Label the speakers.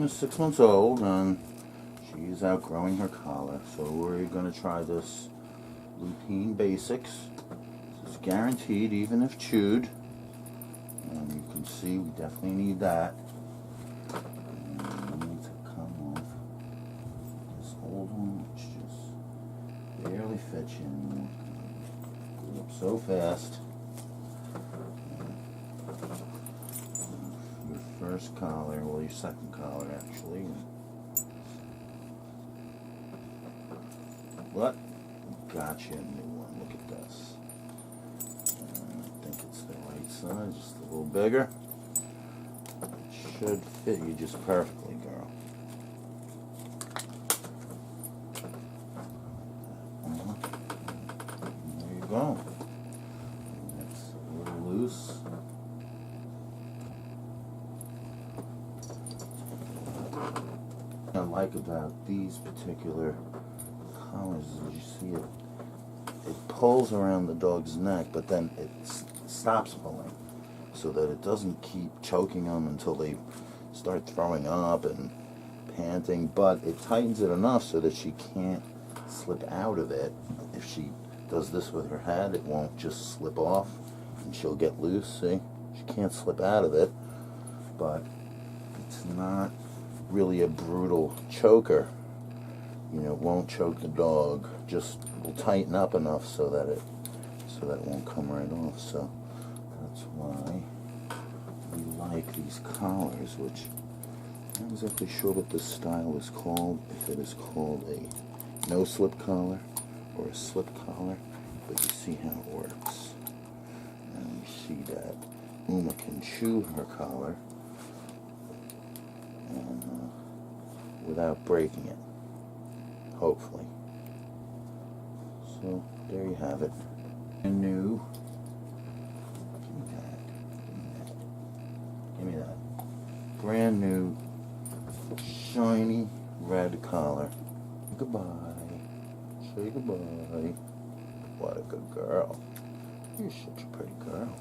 Speaker 1: She's 6 months old and she's outgrowing her collar. So we're going to try this Lupine Basics. This is guaranteed even if chewed. And you can see we definitely need that. And we need to come off this old one, which just barely fits you anymore. Grew up so fast. Your first collar, well, your second collar actually. What? Gotcha, a new one. Look at this. I think it's the right size, just a little bigger. It should fit you just perfectly, girl. There you go. It's a little loose. What I like about these particular collars is you see it pulls around the dog's neck, but then it stops pulling so that it doesn't keep choking them until they start throwing up and panting, but it tightens it enough so that she can't slip out of it. If she does this with her head, it won't just slip off and she'll get loose. See, she can't slip out of it, but it's not really a brutal choker. You know, it won't choke the dog, just will tighten up enough so that it won't come right off. So that's why we like these collars, which I'm not exactly sure what this style is called, if it is called a no slip collar or a slip collar, but you see how it works. And you see that Uma can chew her collar and without breaking it. Hopefully. So there you have it. And new. Give me that. Brand new, shiny red collar. Goodbye. Say goodbye. What a good girl. You're such a pretty girl.